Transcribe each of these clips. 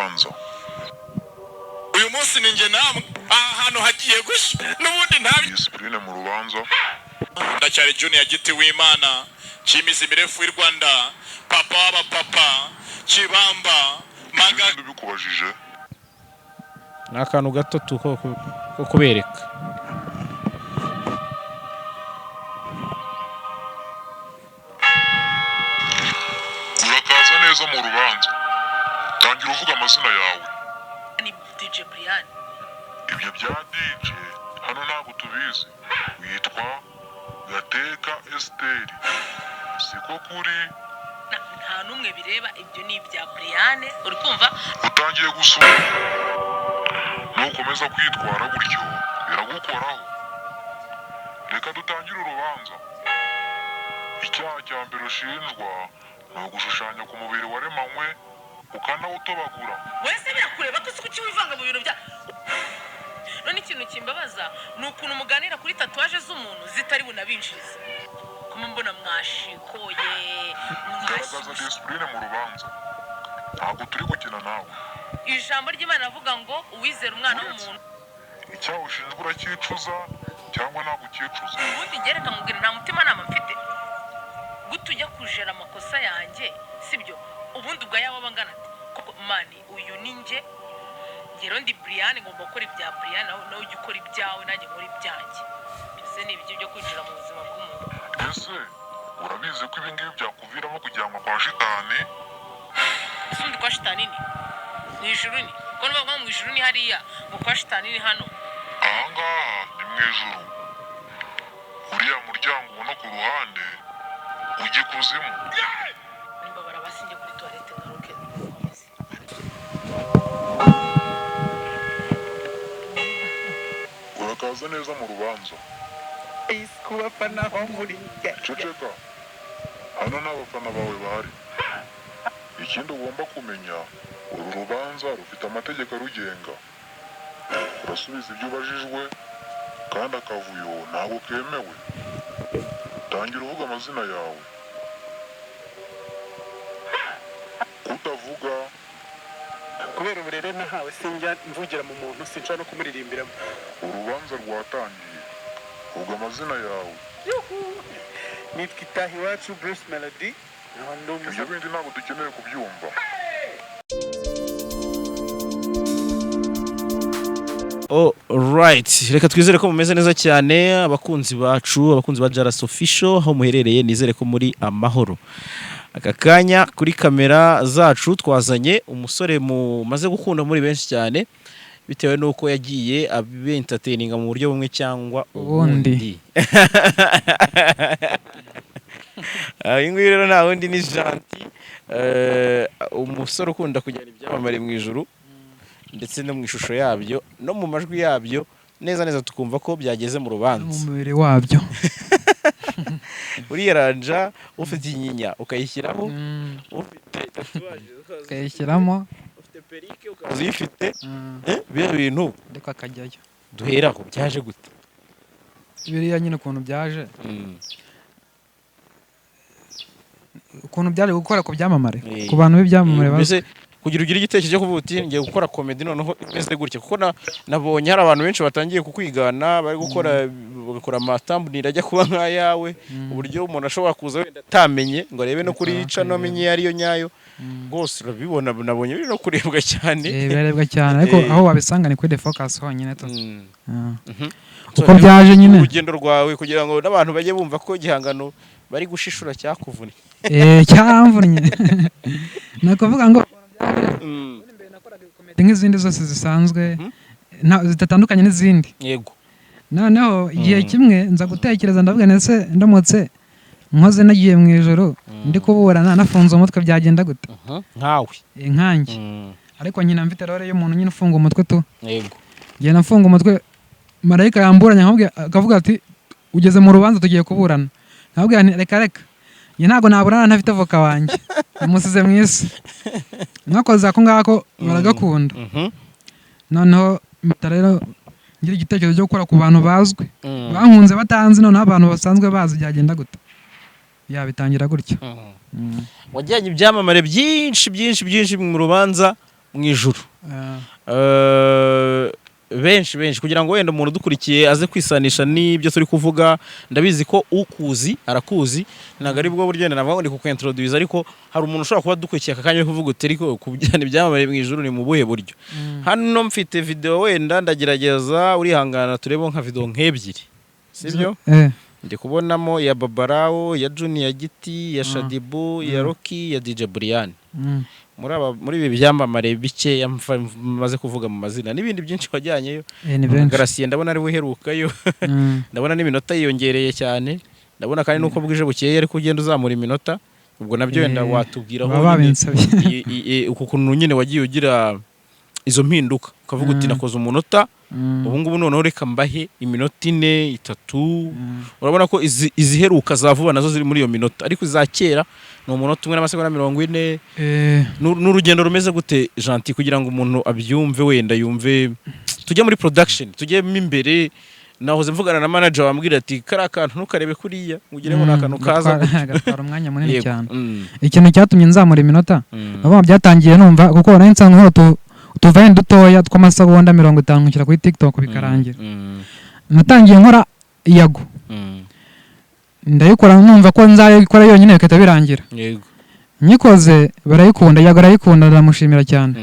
rubanza. Uyu munsi ninjye namwe ahantu hagiye gusha n'ubundi ntabi Discipline mu rubanza. ndacyari Junior Giti w'Imana cyimizi mirefu y'u Rwanda papa w'abapapa Kibamba maga bikubajije n'akantu gato ko kubereka urakaza neza mu rubanza. Tangira uvuga amazina yawe. Ni DJ Brian. Ibyo bya DJ hano ntabwo tubizi. Witwa Gateka Esteri. Siko kuri Nta numwe bireba ibyo ni ibya Brian. Uri kumva? utangiye gusoma. Nukomeza kwitwara gutyo biragukoraho. Reka dutangire urubanza. Icyaha cya mbere ushinjwa ni ugushushanya ku mubiri waremanywe ukanawutobagura. Wese birakureba ko isuku cy'ivanga mu bintu bya none ikintu kimbabaza ni ukuntu muganira kuri tatuwaje z'umuntu zitari bunabinjiriza. Kuma mbona mwashikoye Garagaza discipline mu rubanza. Ntabwo turi gukina nawe. ijambo ry'Imana avuga ngo uwizera umwana w'umuntu. Icyaha ushinjwa uracyicuza cyangwa ntabwo ucyicuza. Ubundi ngereka mubwira nta mutima nama mfite. Gute ujya kujera amakosa yanjye sibyo? Ubundi ubwo yaba bangana ati koko mani uyu ninjye ngero ndi Brian ngomba gukora ibya Brian nawe ujya ukora ibyawe nanjye nkora ibyanjye. Ese ni ibyo byo kwinjira mu buzima bw'umuntu. Ese urabizi ko ibi ngibi byakuviramo kujyanwa kwa shitani? Ese undi kwa shitani ni mu ijuru ni ko n'ubwo mu ijuru ni hariya ngo kwa shitani ni hano. Aha ngaha ni mu ijuru. Uriya muryango ubona ku ruhande ujya ikuzimu. Nimbabara basinye kuri toilette ngaruke. Urakaza neza mu rubanza. Kubafana ho muri Ceceka. Hano nta bafana bawe bahari. Ikindi ugomba kumenya, uru rubanza rufite amategeko arugenga. Urasubiza ibyo ubajijwe kandi akavuyo ntabwo kemewe. Tangira uvuga amazina yawe. Kutavuga kubera uburere nahawe sinjya mvugira mu muntu sinshobora no kumuririmbiramo. urubanza rwatangiye. Vuga amazina yawe. Nitwa Itahiwacu Bruce Melody. Ibyo bindi ntabwo dukeneye kubyumva. Alright, reka twizere ko mumeze neza cyane abakunzi bacu, abakunzi ba Jaras Official aho muherereye, nizere ko muri amahoro. Aka kanya kuri kamera zacu twazanye umusore mumaze gukunda muri benshi cyane bitewe nuko yagiye abentertaininga mu buryo bumwe cyangwa ubundi. Inguyi rero nta wundi ni Gentil, umusore ukunda kujyana ibyamamare mu ijuru ndetse no mu ishusho yabyo no mu majwi yabyo neza neza tukumva ko byageze mu rubanza mu mubiri wabyo. uriya ranja ufite inyinya ukayishyiraho, ufite tatuwaje ukayishyiramo, ufite perike ukazifite, biriya bintu ariko akajyayo. duheraho byaje gute? Biriya nyine ukuntu byaje, ukuntu byaje gukora ku byamamare, ku bantu b'ibyamamare mbese kugira ugire igitekerezo cyo kuvuga uti ngiye gukora comedy noneho imeze gutya, kuko nabonye hari abantu benshi batangiye kukwigana bari bagakora amatambunira ajya kuba nk'ayawe, uburyo umuntu ashobora kuza wenda atamenye ngo arebe no kuri cano amenye iyo ariyo nyayo. Rwose urabibona, nabonye biri no kurebwa cyane. Birarebwa cyane, ariko aho wabisanga ni kuri The Focus honyine to. Uko byaje nyine urugendo rwawe kugira ngo n'abantu bajye bumva ko igihangano bari gushishura cyakuvunye. Cyamvunye. Nakuvuga ngo nk'izindi zose zisanzwe zitatandukanye n'izindi. Yego. Noneho igihe kimwe nza gutekereza ndavuga nese ndamutse nkoze nagiye mu ijoro ndi kuburana nafunze umutwe byagenda gute? Nkawe. Nkanjye. Ariko nyina mfite rore y'umuntu nyine ufunga umutwe tu. Yego. Ngiye nafunga umutwe, marayika yamburanya akavuga ati ugeze mu rubanza tugiye kuburana. Nkabwira nti reka ntago naburana ntafite avoka wanjye umusize mu isi. Mwakoze ako ngako baragakunda. Noneho rero ngira igitekerezo cyo gukora ku bantu bazwi, bankunze batanzi, noneho abantu basanzwe bazi byagenda gute? Yabitangira gutyo. Wajyanye ibyamamare byinshi mu rubanza mu ijuru. Benshi kugira ngo wenda umuntu dukurikiye aze kwisanisha n'ibyo turi kuvuga, ndabizi ko ukuzi arakuzi, ntago ari bwo buryo navuga ngo ndi kukwintroduce, ariko hari umuntu ushobora kuba dukurikiye akakanya kuvuga utari ko kubyana ibyamamare mu ijuru ni mu buhe buryo. Hano mfite video wenda ndagerageza urihangana turebe nka video nk'ebyiri, sibyo? Ndi kubonamo ya Babarawo, ya Junior Giti, ya Shadibu, ya Rocky, ya DJ Brian. Muri ibi byamamare bike maze kuvuga mu mazina n'ibindi byinshi wajyanyeyo. Garasiye ndabona ari buherukayo. Ndabona n'iminota yiyongereye cyane. Ndabona kandi nuko bwije bukeye ariko ugenda uzamura iminota. Ubwo nabyo wenda watubwiraho ukuntu nyine wagiye ugira izo mpinduka ukavuga uti nakoze umunota, ubu ngubu noneho reka mbahe iminota 4 3. Urabona ko iziheruka za vuba nazo ziri muri iyo minota, ariko za kera ni umunota 1 n'amasegonda 40. N'urugendo rumeze gute Gentil kugira ngo umuntu abyumve wenda yumve, tujye muri production, tujye imbere. Nahoze mvugana na manager wambwira ati kari akantu ntukarebe kuriya ugiremo n'akantu kaza gatwara umwanya munini cyane. Ikintu cyatumye nzamura iminota abo byatangiye numva kuko nari nsanzwe nkora utuvaye dutoya tw'amasegonda 50 nkira kuri TikTok bikarangira. Natangiye nkora Yago, ndayikora numva ko nzayikora yonyine bikata birangira. Yego nyikoze barayikunda, Yago arayikunda, ndamushimira cyane.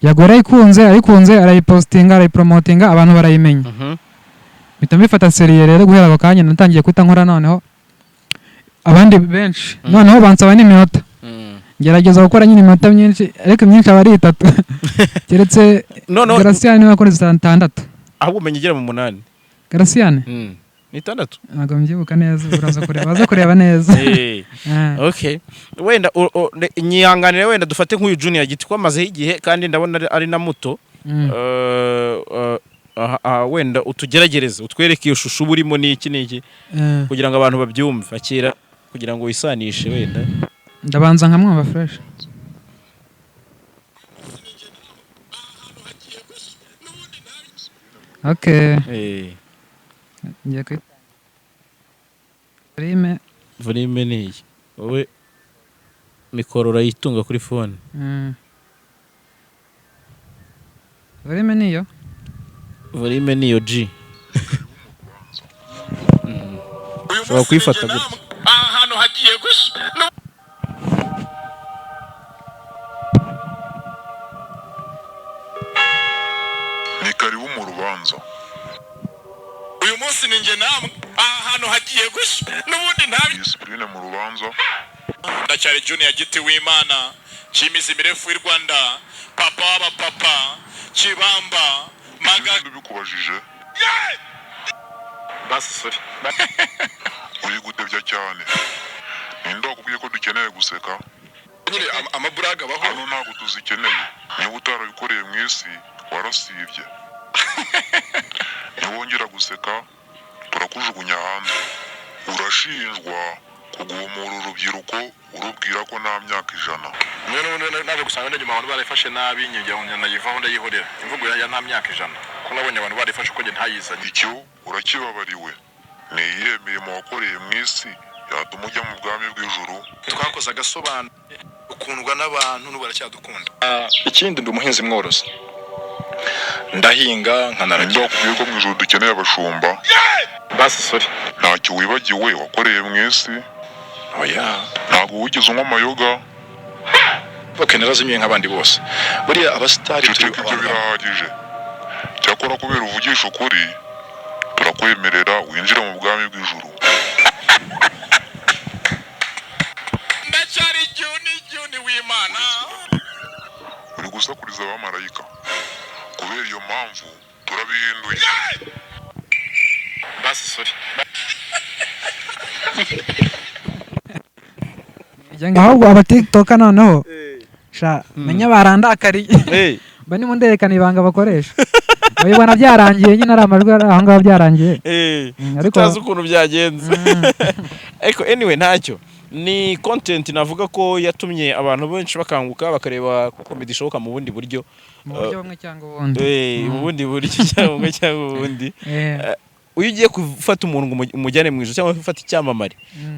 Yago ayikunze arayipostinga, arayipromotinga, abantu barayimenya. Bita mbifata seriye rero guhera ako kanya natangiye kwita nkora noneho abandi benshi noneho bansaba n'iminota. Gerageza gukora nyine iminota myinshi, ariko myinshi aba ari 3 keretse Garasiane niwe akora 6. Ahubwo umenyegera mu 8. Garasiane ni 6. Ntabwo mbyibuka neza, uraza kureba neza. Okay, wenda nyihanganire wenda dufate nk'uyu Junior Giti ko amazeho igihe kandi ndabona ari na muto. Wenda utugeragereze utwereke iyo shusho burimo n'iki kugira ngo abantu babyumve akira, kugira ngo wisanishe wenda. Ndabanza nkamwumva fresh. Okay. Ngiye kwita volume ni wowe mikoro urayitunga kuri phone. Volume niyo G. Ushobora kwifata gutya. Ahantu hagiye gusa. Ni karibu mu rubanza. Uyu munsi ni nge namwe. Ahantu hagiye gusa. N'ubundi ntabi. Discipline mu rubanza. Ndacyari Junior Giti w'Imana, cyimizi mirefu y'u Rwanda, papa w'abapapa, Kibamba, Magaga bikubajije. Basi sorry. Uri gutebya cyane. Ninde wakubwiye ko dukeneye guseka? Nyine amaburaga baho. Hano ntabwo tuzikeneye. Niba utarabikoreye mu isi warasibye. Niwongera guseka turakujugunya hanze. Urashinjwa kugumura urubyiruko urubwira ko nta myaka 100. None nabe gusanga nyuma abantu barifashe nabi nyijya nayivaho ndayihorera. Imvugo ya nta myaka 100. Ko nabonye abantu barifashe uko nge ntayizanye. Icyo urakibabariwe. Ni iyihe mirimo wakoreye mu isi yatuma ujya mu bwami bw'ijuru? Twakoze agasobanuro ukundwa n'abantu n'ubaracyadukunda. Ikindi ndi umuhinzi mworozi, ndahinga nkanaragira. Ndakubwiye ko mu ijuru dukeneye abashumba. Basi sorry. Ntacyo wibagiwe wakoreye mu isi? Oya. Ntabwo wigeze unywa amayoga? Bakenera zimwe nk'abandi bose. Buriya abasitari turi ibyo birahagije. Cyakora kubera uvugisha ukuri turakwemerera winjire mu bwami bw'ijuru. Ndacyari Juni w'Imana. Uri gusakuriza abamarayika. Kubera iyo mpamvu turabihinduye. Basi sorry. Ahubwo aba TikTok noneho menya barandakariye. Bani mu nderekana ibanga bakoresha. Bayibona byarangiye nyine ari amajwi aho ngaho byarangiye. Ariko tazi ukuntu byagenze. Ariko anyway ntacyo. Ni content navuga ko yatumye abantu benshi bakanguka bakareba ko comedy ishoboka mu bundi buryo. Mu buryo bumwe cyangwa ubundi. Mu bundi buryo cyangwa ubundi. uyu ugiye gufata umuntu ngo umujyane mu ijoro cyangwa ufata icyamamare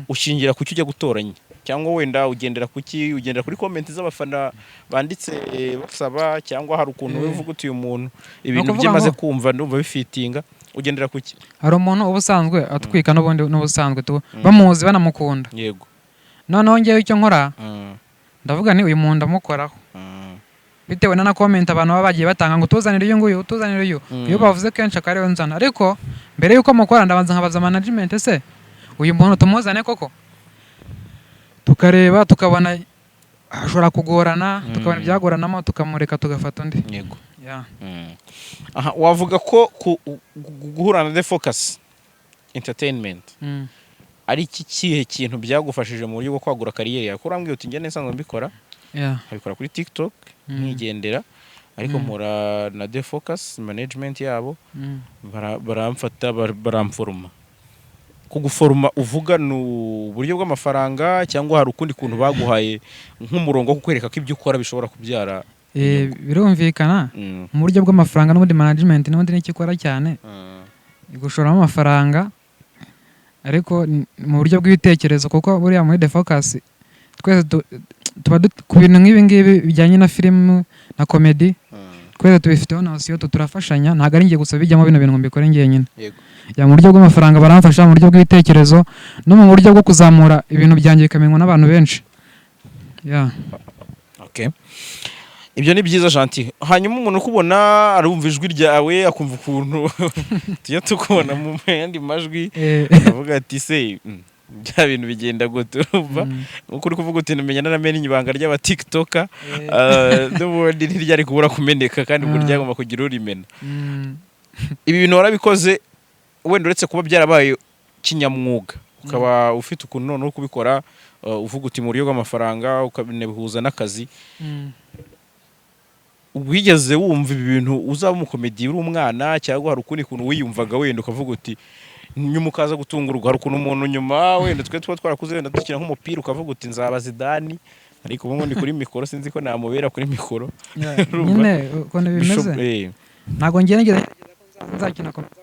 ushingira ku cyo ujya gutoranya cyangwa wenda ugendera kuri comment z'abafana banditse basaba cyangwa hari ukuntu we uvuga uti uyu muntu ibintu bye maze kumva ndumva bifitinga ugendera kuki hari umuntu uba usanzwe atwika n'ubundi n'ubusanzwe bamuzi banamukunda yego noneho ngewe icyo nkora ndavuga ni uyu muntu ndamukoraho bitewe na comment abantu baba bagiye batanga ngo tuzanire uyu nguyu tuzanire uyu iyo bavuze kenshi akariyo nzana ariko mbere yuko mukora ndabanza nkabaza management se uyu muntu tumuzane koko tukareba tukabona ashobora kugorana tukabona ibyagoranamo tukamureka tugafata undi yego yeah. Aha wavuga ko guhura na The Focus Entertainment ari iki kihe kintu byagufashije mu buryo bwo kwagura kariyeri yawe kurambwiye uti njye nsanzwe mbikora abikora kuri TikTok nkigendera ariko mpura na The Focus management yabo baramfata baramforuma kuguforuma uvuga ni uburyo bw'amafaranga cyangwa hari ukundi kuntu baguhaye nk'umurongo wo kukwereka ko ibyo ukora bishobora kubyara birumvikana mu buryo bw'amafaranga n'ubundi management n'ubundi n'icyo ikora cyane gushoramo amafaranga ariko mu buryo bw'ibitekerezo kuko buriya muri The Focus twese tuba ku bintu nk'ibi ngibi bijyanye na filime na comedy twese tubifiteho nosiyo turafashanya ntabwo ari ngiye gusa bijyamo bino bintu ngo mbikore njyenyine ya mu buryo bw'amafaranga baramfasha mu buryo bw'ibitekerezo no mu buryo bwo kuzamura ibintu byanjye bikamenywa n'abantu benshi ibyo ni byiza Gentil hanyuma umuntu ukubona arumva ijwi ryawe akumva ukuntu tujya tukubona mu yandi majwi avuga ati se bya bintu bigenda gute urumva nkuko uri kuvuga uti menya naramenye ibanga ry'aba TikToker n'ubundi ntiryari kubura kumeneka kandi ubwo ryagomba kugira urimena ibi bintu warabikoze wenda uretse kuba byarabaye kinyamwuga ukaba ufite ukuntu none kubikora uvuga uti mu buryo bw'amafaranga ukabinebuhuza n'akazi wigeze wumva ibi bintu uzaba umukomedi uri umwana cyangwa hari ukundi kuntu wiyumvaga wenda ukavuga uti nyuma ukaza gutungurwa hari ukuntu umuntu nyuma wenda twe twarakuze wenda dukina nk'umupira ukavuga uti nzaba Zidane ariko ubu ndi kuri mikoro sinzi ko namubera kuri mikoro nyine ukuntu bimeze ntabwo ngiye ngira nzakina komedi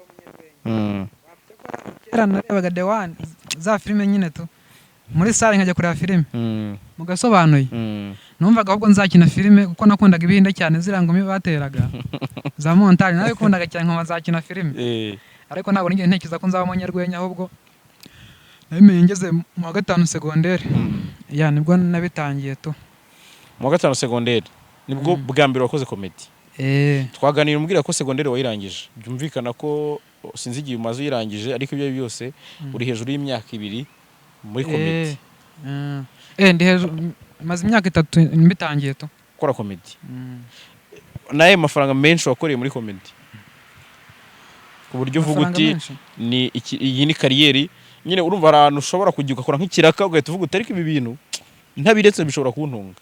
kera narebaga The One za filime nyine tu muri sale nkajya kureba filime mugasobanuye numvaga ahubwo nzakina filime kuko nakundaga ibihinde cyane zirangumi bateraga za montagne nawe kundaga cyane nkoma zakina filime ariko ntabwo nigeze ntekereza ko nzaba umunyarwenya ahubwo nabimenye ngeze mu wa gatanu segonderi nibwo nabitangiye tu mu wa gatanu segonderi nibwo bwa mbere wakoze komedi twaganira umbwira ko segonderi wayirangije byumvikana ko sinzi igihe umaze uyirangije ariko ibyo byose uri hejuru y'imyaka 2 muri komedi ndi hejuru maze imyaka 3 mbitangiye tu gukora komedi naye mafaranga menshi wakoreye muri komedi ku buryo uvuga uti iyi ni kariyeri nyine urumva ahantu ushobora kujya ugakora nk'ikiraka ugahita uvuga uti ariko ibi bintu ntabiretse bishobora kuntunga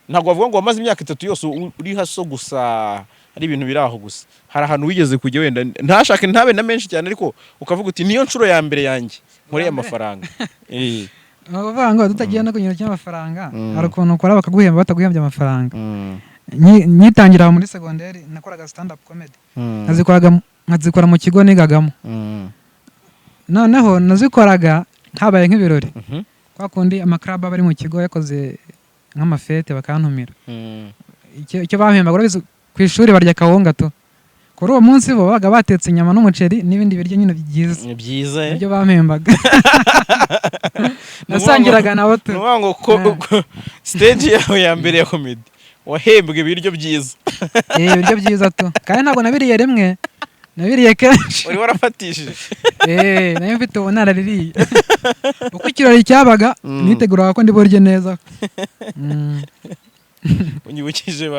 ntabwo wavuga ngo wamaze imyaka 3 yose uri haso gusa ari ibintu biraho gusa hari ahantu wigeze kujya wenda ntashake ntabe na menshi cyane ariko ukavuga uti niyo nshuro ya mbere yanjye nkoreye amafaranga bavuga ngo tutagiye no kunyura cy'amafaranga hari ukuntu ukora bakaguhemba bataguhembye amafaranga nyitangira muri segonderi nakoraga stand up comedy nkazikora mu kigo nigagamo noneho nazikoraga habaye nk'ibirori kwa kundi amaklub bari mu kigo yakoze nk'amafete bakantumira icyo bahembaga ku ishuri barya kawunga to kuri uwo munsi bo baga batetse inyama n'umuceri n'ibindi biryo nyine byiza ibyo bahembaga nasangiraga nabo tu ngo stage yawe ya mbere ya comedy wahembwe ibiryo byiza ibiryo byiza to kandi ntabwo nabiriye rimwe nabiriye kenshi uri warafatishije nayo mfite ubu naraririye uko ikirori cyabaga niteguraga ko ndi burye neza unyibukije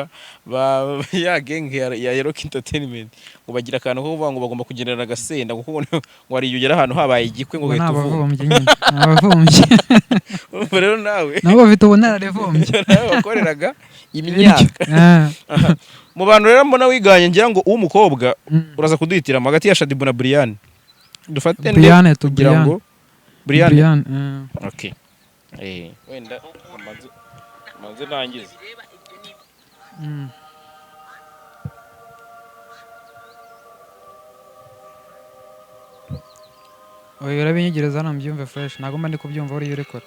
ya gang ya Rock Entertainment ngo bagira akantu ko kuvuga ngo bagomba kugendera agasenda kuko ngo wari yugera ahantu habaye igikwe ngo gahita uvumbye abavumbye rero nawe nabo bafite ubu nararevumbye nawe wakoreraga imyaka mu bantu rero mbona wiganye ngira ngo uw'umukobwa uraza kuduhitiramo hagati ya Shadibu na Brian dufate Brian tugira ngo Brian okay wenda manze nangize oya urabinyegereza hano mbyumve fresh ntabwo mba ndi kubyumva uriya uri kure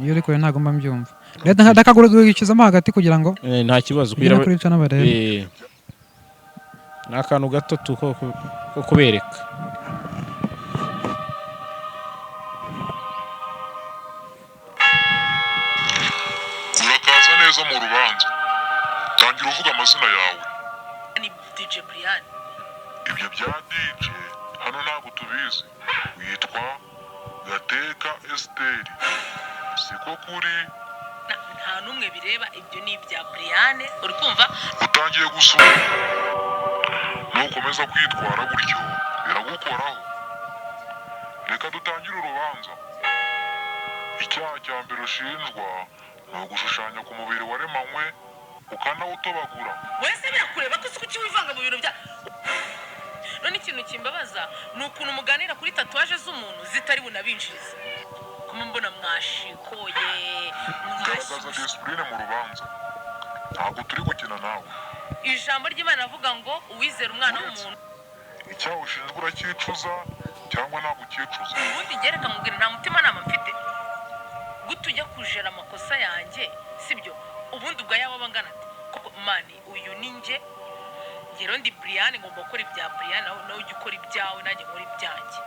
iyo uri kure ntabwo mba mbyumva leta ndakagurikizamo hagati kugira ngo nta kibazo ugere kuri cana barebe ni akantu gato ko kubereka urakaza neza mu rubanza tangira uvuga amazina yawe ni DJ Brian ibyo bya DJ hano ntabwo tubizi witwa Gateka Esteri siko kuri nta n'umwe bireba ibyo ni ibya Brian uri kumva utangiye gusoma nukomeza kwitwara gutyo biragukoraho reka dutangire urubanza icyaha cya mbere ushinjwa ni ugushushanya ku mubiri waremanywe ukanawutobagura wese birakureba ko kuki wivanga mu bintu bya none ikintu kimbabaza ni ukuntu muganira kuri tatuwaje z'umuntu zitari bunabinjiriza kuma mbona mwashikoye garagaza disipurine mu rubanza ntabwo turi gukina nawe ijambo ry'Imana avuga ngo uwizera umwana w'umuntu icyaha ushinjwa uracyicuza cyangwa ntabwo ucyicuza ubundi ngereka mubwira nta mutima nama mfite gute ujya kujera amakosa yanjye sibyo ubundi ubwo yaba bangana ati koko mani uyu ni njye ngero ndi Brian ngomba gukora ibya Brian nawe ujya ukora ibyawe nanjye nkora ibyanjye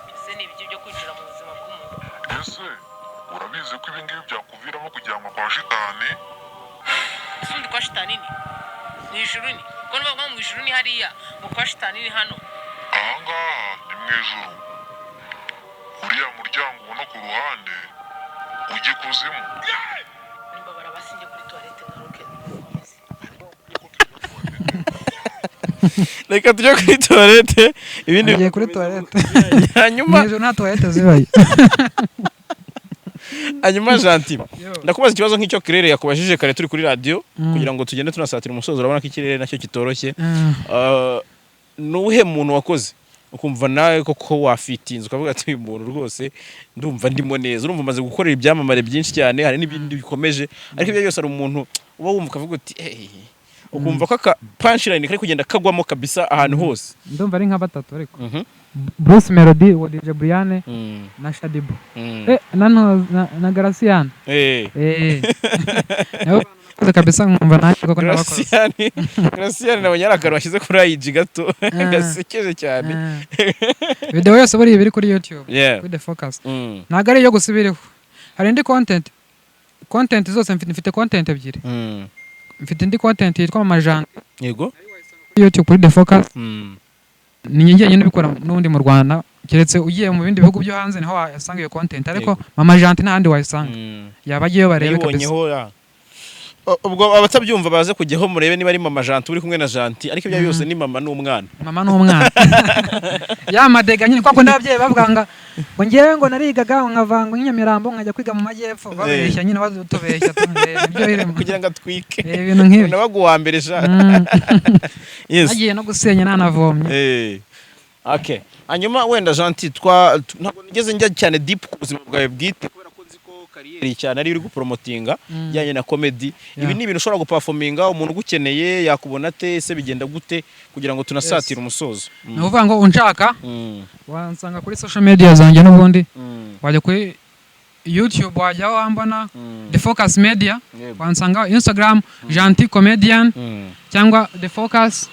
byose ni ibyo byo kwinjira mu buzima bw'umuntu ese urabizi ko ibi ngibi byakuviramo kujyanwa kwa shitani ese undi kwa shitani ni ijuru ni ko nuvuga ngo mu ijuru ni hariya ngo kwa shitani ni hano ahangaha ni mu ijuru uriya muryango ubona ku ruhande ujya ikuzimu nimbabara basinge kuri toilette ngaruke reka tujye kuri toilette ibindi agiye kuri toilette hanyuma nizo nta toilette zibaye hanyuma Gentil ndakubaza ikibazo nk'icyo Claire yakubajije kare turi kuri radio kugira ngo tugende tunasatira umusozo urabona ko ikirere nacyo kitoroshye nuhe muntu wakoze ukumva nawe koko wafitinze ukavuga ati uyu muntu rwose ndumva ndimo neza urumva umaze gukorera ibyamamare byinshi cyane hari n'ibindi bikomeje ariko ibyo byose ari umuntu uba wumva ukavuga uti ukumva ko aka punchline kari kugenda kagwamo kabisa ahantu hose ndumva ari nka batatu ariko Bruce Melody wa DJ Brian na Shadibu na Gracian nawe kabisa nkumva nacyo koko nabakoze Gracian nawe yarakaro washyize kuri IG gato gasekeje cyane video yose bari biri kuri YouTube kuri The Focus ntago ari yo gusubiriho hari indi content zose mfite content ebyiri mfite indi content yitwa Amajanja yego YouTube kuri The Focus ni njye nyine bikora n'undi mu Rwanda keretse ugiye mu bindi bihugu byo hanze niho wayasanga iyo content ariko Mama Janti n'ahandi wayisanga yabagiyeyo barebe kabisa ubwo abatabyumva baze kujyaho murebe niba ari Mama Janti uri kumwe na Janti ariko ibyo byose ni mama n'umwana ya madega nyine kwako n'ababyeyi bavuganga ngo ngewe ngo narigaga nkavanga nk'Inyamirambo nkajya kwiga mu majyepfo babeshya nyine bazutubeshya nibyo biremo kugira ngo atwike ibintu nk'ibi nabaguwa mbere sha agiye no gusenya nanavomye okay hanyuma wenda Janti ntabwo nigeze njya cyane deep ku buzima bwawe bwite kubera ko nzi ko kariyeri cyane ari uri gupromotinga yanye na comedy ibi ni ibintu ushobora guperforminga umuntu ugukeneye yakubona te ese bigenda gute kugira ngo tunasatira umusozo ni uvuga ngo unshaka wansanga kuri social media zanjye n'ubundi wajya kuri YouTube wajya wambona The Focus Media wansanga Instagram Janti Comedian cyangwa The Focus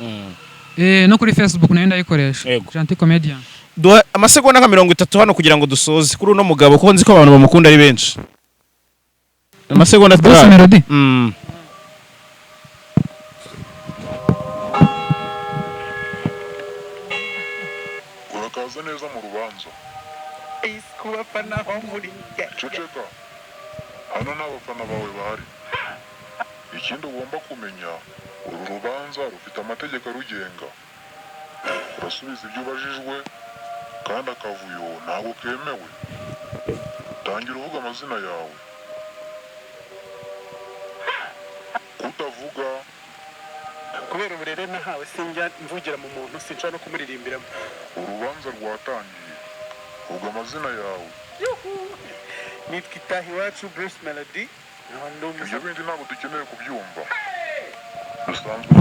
no kuri Facebook nayo ndayikoresha Janti Comedian amasegonda nka 30 hano kugira ngo dusoze kuri uno mugabo kuko nzi ko abantu bamukunda ari benshi amasegonda Bruce Melody urakaza neza mu rubanza ceceka hano n'abafana bawe bahari ikindi ugomba kumenya uru rubanza rufite amategeko arugenga urasubiza ibyo ubajijwe kandi akavuyo ntabwo kemewe tangira uvuga amazina yawe kutavuga kubera uburere nahawe sinjya mvugira mu muntu sinshobora no kumuririmbiramo urubanza rwatangiye vuga amazina yawe nitwa Itahiwacu Bruce Melody ibyo bindi ntabwo dukeneye kubyumva dusanzwe